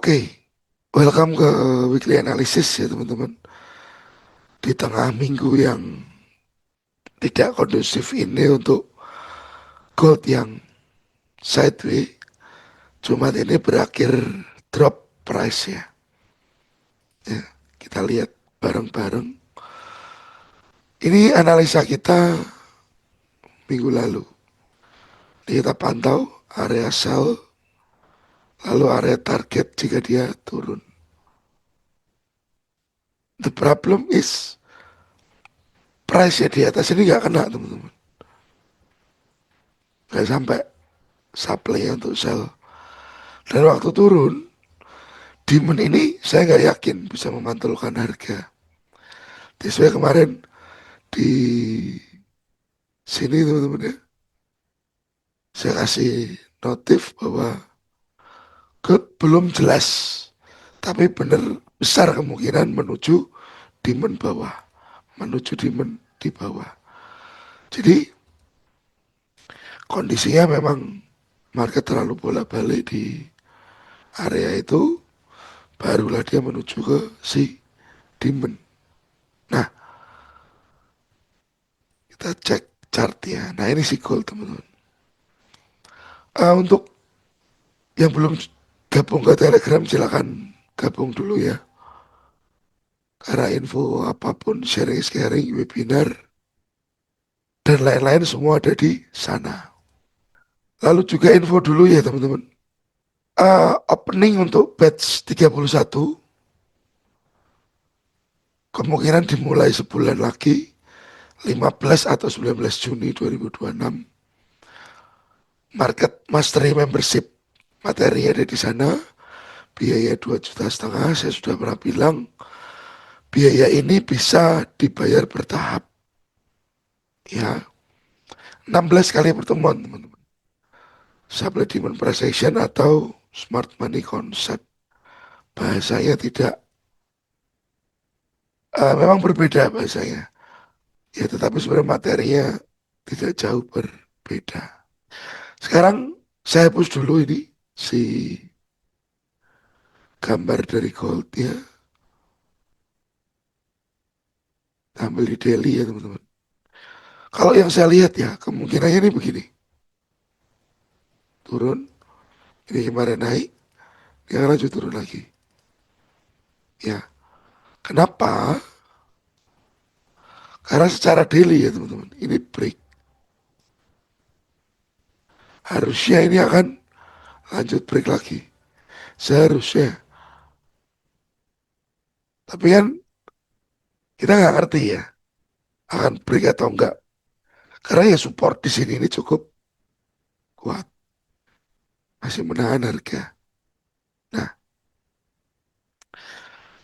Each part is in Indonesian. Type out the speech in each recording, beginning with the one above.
Oke, welcome ke weekly analysis ya teman-teman. Di tengah minggu yang tidak kondusif ini untuk gold yang sideways, Jumat ini berakhir drop price ya. Ya, kita lihat bareng-bareng. Ini analisa kita minggu lalu. Kita pantau area sell, lalu area target jika dia turun. The problem is price ya di atas ini nggak kena teman-teman. Nggak sampai supply untuk sell. Dan waktu turun, demand ini saya nggak yakin bisa memantulkan harga. Sesuai kemarin di sini teman-teman ya, saya kasih notif bahwa belum jelas, tapi benar besar kemungkinan menuju demand bawah, menuju demand di bawah. Jadi kondisinya memang market terlalu bolak-balik di area itu, barulah dia menuju ke si demand. Nah, kita cek chartnya. Nah ini si gold teman-teman. Untuk yang belum gabung ke Telegram silakan gabung dulu ya. Karena info apapun, sharing-sharing, webinar, dan lain-lain semua ada di sana. Lalu juga info dulu ya teman-teman. Opening untuk batch 31 kemungkinan dimulai sebulan lagi 15 atau 19 Juni 2026. Market Mastery Membership materi ada di sana. Biaya 2,5 juta. Saya sudah pernah bilang biaya ini bisa dibayar bertahap. Ya, 16 kali pertemuan teman-teman. Supply Demand Price Action atau Smart Money Concept. Bahasanya tidak, memang berbeda bahasanya. Ya, tetapi sebenarnya materinya tidak jauh berbeda. Sekarang saya hapus dulu ini si gambar dari gold ya. Ambil di daily ya teman-teman. Kalau yang saya lihat ya kemungkinannya ini begini. Turun, ini kemarin naik, dia akan lanjut turun lagi. Ya, kenapa? Karena secara daily ya teman-teman, ini break. Harusnya ini akan lanjut break lagi. Seharusnya. Tapi kan kita nggak ngerti ya, akan break atau enggak. Karena ya support di sini ini cukup kuat. Masih menahan harga. Nah,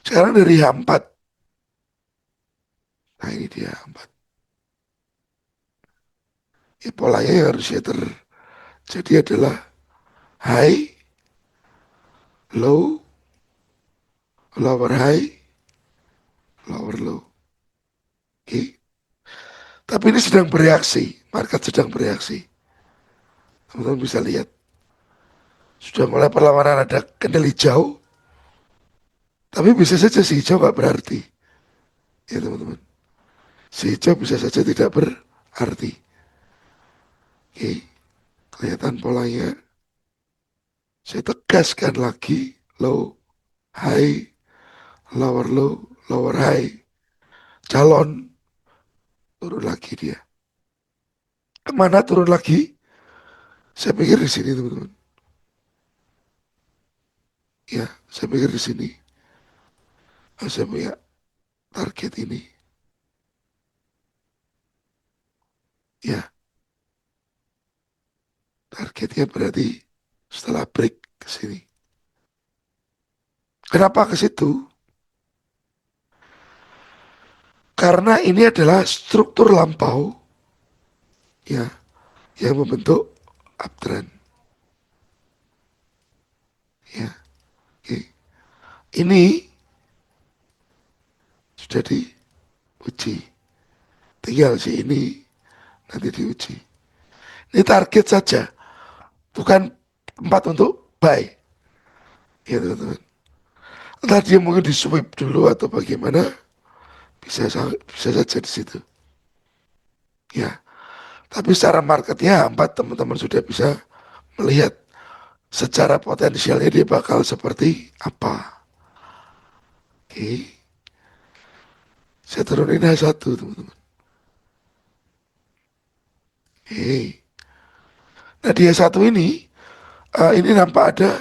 sekarang dari H4. Nah ini dia H4. Ya polanya yang harusnya terjadi adalah high, low, lower high, lower low. Oke. Tapi ini sedang bereaksi, market sedang bereaksi. Teman-teman bisa lihat. Sudah mulai perlawanan ada kendali hijau, tapi bisa saja si hijau nggak berarti. Ya teman-teman. Si hijau bisa saja tidak berarti. Oke, kelihatan polanya. Saya tegaskan lagi, low, high, lower low, lower high. Calon, turun lagi dia. Kemana turun lagi? Saya pikir di sini teman-teman. Ya, saya pikir di sini. Saya punya target ini. Ya, targetnya berarti setelah break ke sini. Kenapa ke situ? Karena ini adalah struktur lampau ya yang membentuk uptrend. Ya, oke. Ini sudah diuji. Tinggal si ini nanti diuji. Ini target saja, bukan tempat untuk buy. Ya teman-teman. Entah dia mungkin di sweep dulu atau bagaimana, bisa saja di situ. Ya, tapi secara marketnya empat teman-teman sudah bisa melihat secara potensialnya dia bakal seperti apa. Oke, saya turunin H1 teman-teman. Oke, nah di H1 ini nampak ada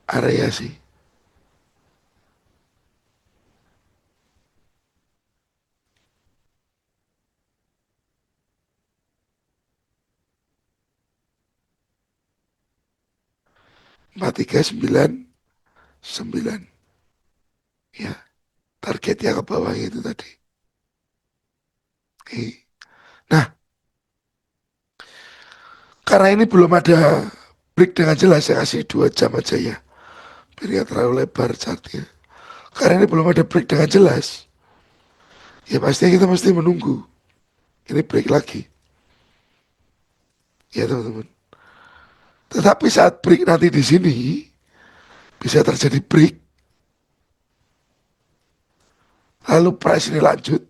area sih. Empat tiga sembilan sembilan. Ya, targetnya ke bawah itu tadi. Oke. Nah, karena ini belum ada break dengan jelas, saya kasih 2 jam aja ya. Biar nggak terlalu lebar chartnya. Karena ini belum ada break dengan jelas, ya pastinya kita mesti menunggu. Ini break lagi, ya teman-teman. Tetapi saat break nanti di sini, bisa terjadi break, lalu price ini lanjut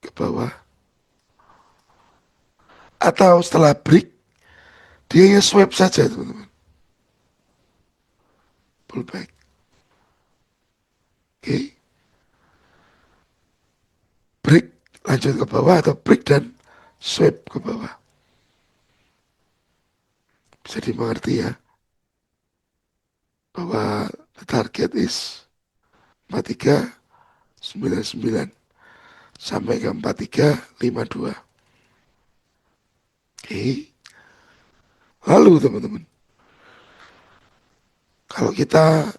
ke bawah. Atau setelah break, dia hanya swipe saja teman-teman. Pullback. Oke. Break, lanjut ke bawah atau break dan swipe ke bawah. Bisa dimengerti ya, bahwa the target is 4399 sampai ke 4352. Oke. Lalu teman-teman, kalau kita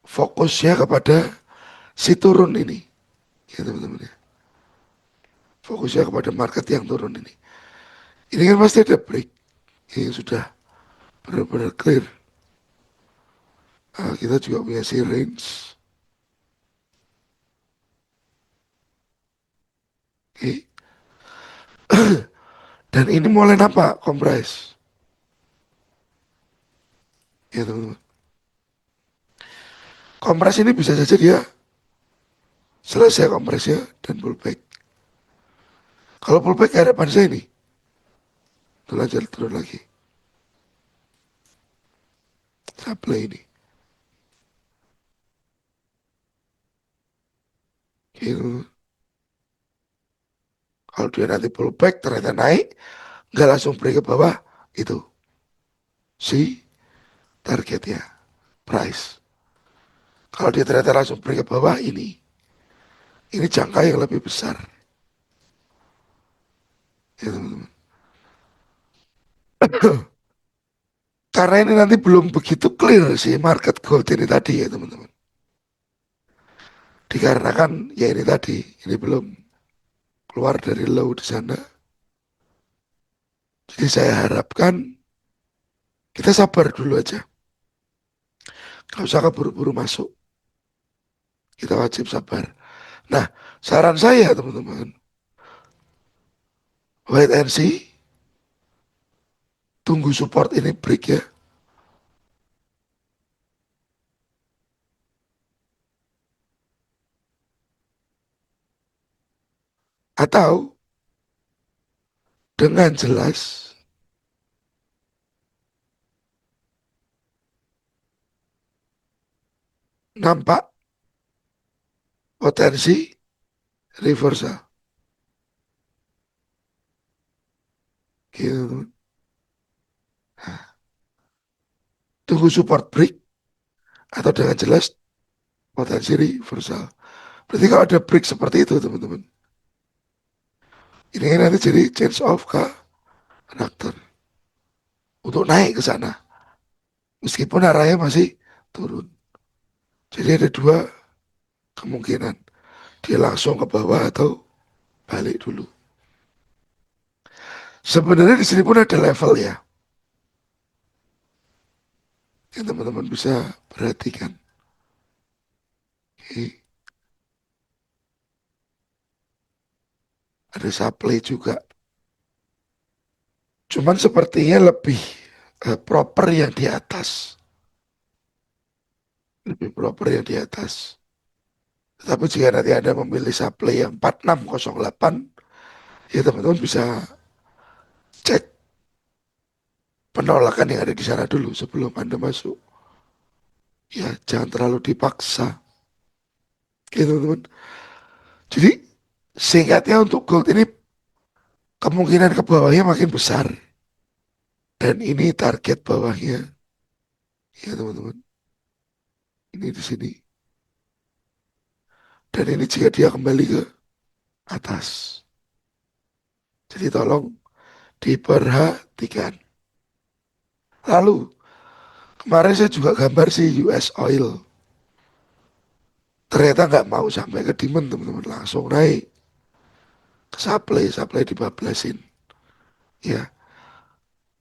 fokusnya kepada si turun ini, ya teman-teman ya, fokusnya kepada market yang turun ini. Ini kan pasti ada break yang sudah benar-benar clear. Kita juga punya si range. Oke. Dan ini mulai nampak kompres, ya teman-teman. Kompres ini bisa saja dia selesai kompresnya dan pullback. Kalau pullback ke hadapan saya ini, belajar turun lagi. Supply ini. Gitu. Kalau dia nanti pullback ternyata naik, nggak langsung break ke bawah, itu si targetnya, price. Kalau dia ternyata langsung break ke bawah, ini jangka yang lebih besar. Ya, teman-teman. Karena ini nanti belum begitu clear sih market gold ini tadi ya teman-teman. Dikarenakan ya ini tadi, ini belum keluar dari low di sana. Jadi saya harapkan kita sabar dulu aja. Gak usah keburu-buru masuk. Kita wajib sabar. Nah, saran saya teman-teman, wait and see, tunggu support ini break ya. Atau dengan jelas nampak potensi reversal. Gitu. Tunggu support break atau dengan jelas potensi reversal. Berarti kalau ada break seperti itu teman-teman, ini kan nanti jadi change of karakter untuk naik ke sana. Meskipun arahnya masih turun. Jadi ada 2 kemungkinan. Dia langsung ke bawah atau balik dulu. Sebenarnya di sini pun ada level ya, yang teman-teman bisa perhatikan. Oke. Ada supply juga. Cuman sepertinya lebih proper yang di atas. lebih proper yang di atas. Tetapi jika nanti Anda memilih supply yang 4608, ya teman-teman bisa cek penolakan yang ada di sana dulu sebelum Anda masuk. Ya, jangan terlalu dipaksa. Gitu teman-teman. Jadi singkatnya untuk gold ini kemungkinan ke bawahnya makin besar. Dan ini target bawahnya. Ya teman-teman. Ini di sini. Dan ini jika dia kembali ke atas. Jadi tolong diperhatikan. Lalu kemarin saya juga gambar si US Oil. Ternyata nggak mau sampai ke demand teman-teman. Langsung naik ke supply. Supply dibablasin. Ya.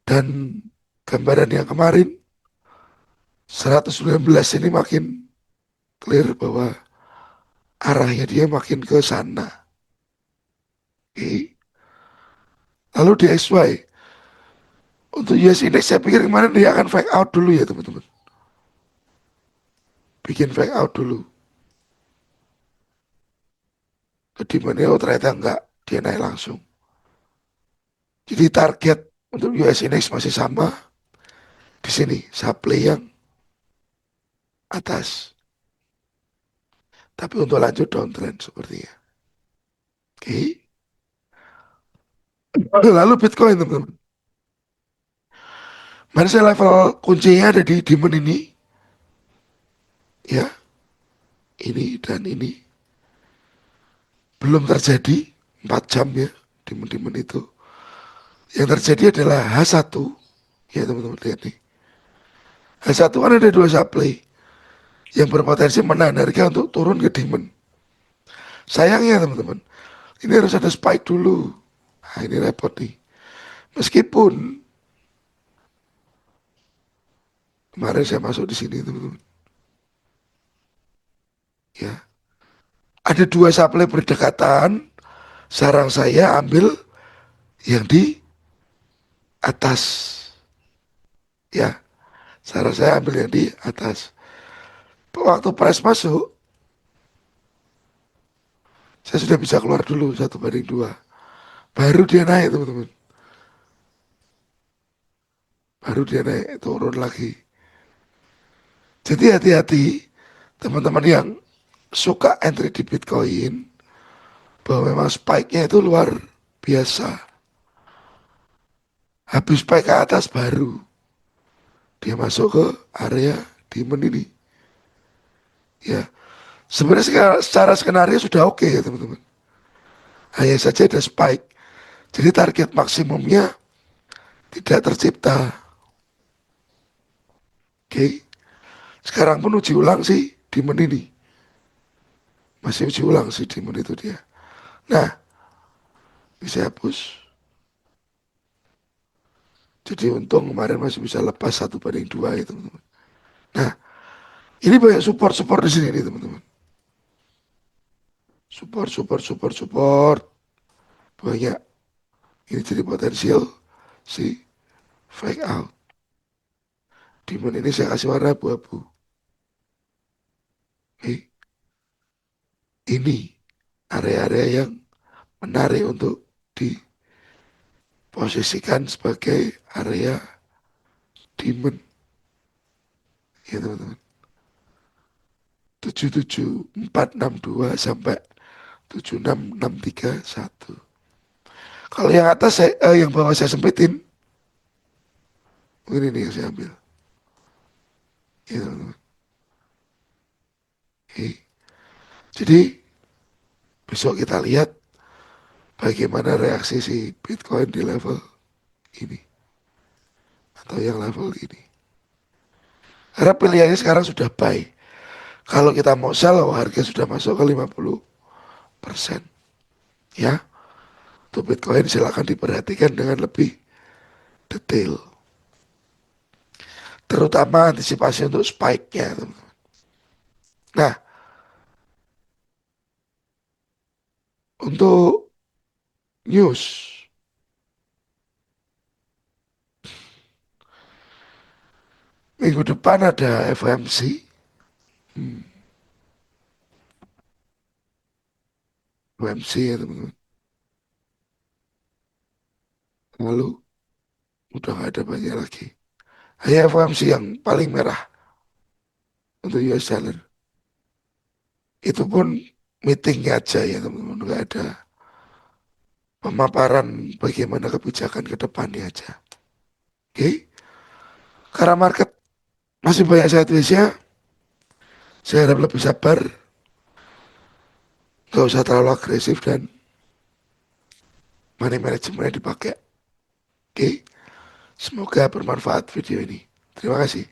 Dan gambaran yang kemarin 119 ini makin clear bahwa arahnya dia makin ke sana. Oke. Lalu di XY, untuk US Index saya pikir kemarin dia akan fake out dulu ya teman-teman. Bikin fake out dulu. Jadi mana oh ternyata enggak, dia naik langsung. Jadi target untuk US Index masih sama di sini, supply yang atas. Tapi untuk lanjut downtrend sepertinya. Oke. Lalu Bitcoin teman-teman. Mana saya level kuncinya ada di demand ini. Ya, ini dan ini. Belum terjadi 4 jam ya demand-demand itu. Yang terjadi adalah H1. Ya teman-teman lihat nih. H1 kan ada dua supply yang berpotensi menahan harga untuk turun ke demand. Sayangnya teman-teman, ini harus ada spike dulu. Nah, ini repot nih. Meskipun kemarin saya masuk di sini teman-teman. Ya, ada dua supply berdekatan. Sarang saya ambil yang di atas. Ya, sarang saya ambil yang di atas. Waktu price masuk, saya sudah bisa keluar dulu 1/2. Baru dia naik teman-teman. Baru dia naik turun lagi. Jadi hati-hati teman-teman yang suka entry di Bitcoin bahwa memang spike-nya itu luar biasa. Habis spike ke atas baru dia masuk ke area demand ini. Ya, sebenarnya secara skenario sudah oke ya teman-teman. Hanya saja ada spike. Jadi target maksimumnya tidak tercipta. Oke. Sekarang pun uji ulang sih demand ini. Masih uji ulang sih demand itu dia. Nah, bisa hapus. Jadi untung kemarin masih bisa lepas 1/2 ya teman-teman. Nah, ini banyak support-support di sini nih teman-teman. Support. Banyak. Ini jadi potensial si fake out. Demand ini saya kasih warna abu-abu. Oke. Ini area-area yang menarik untuk diposisikan sebagai area demand. Ya teman-teman. 77462 sampai 76631. Kalau yang atas yang bawah saya sempitin. Ini nih yang saya ambil. Ya teman-teman. Oke. Jadi besok kita lihat bagaimana reaksi si Bitcoin di level ini atau yang level ini. Karena pilihannya sekarang sudah buy. Kalau kita mau sell, harga sudah masuk ke 50%. Ya, untuk Bitcoin silakan diperhatikan dengan lebih detail. Terutama antisipasi untuk spike-nya. Nah, untuk news, minggu depan ada FOMC. Hmm, OMC ya teman-teman. Lalu udah nggak ada banyak lagi. Hanya FOMC yang paling merah untuk US dollar. Itu pun meetingnya aja ya teman-teman, nggak ada pemaparan bagaimana kebijakan ke depannya aja. Oke, karena market masih banyak sideways-nya, saya harap lebih sabar, nggak usah terlalu agresif dan money managementnya dipakai. Oke, semoga bermanfaat video ini. Terima kasih.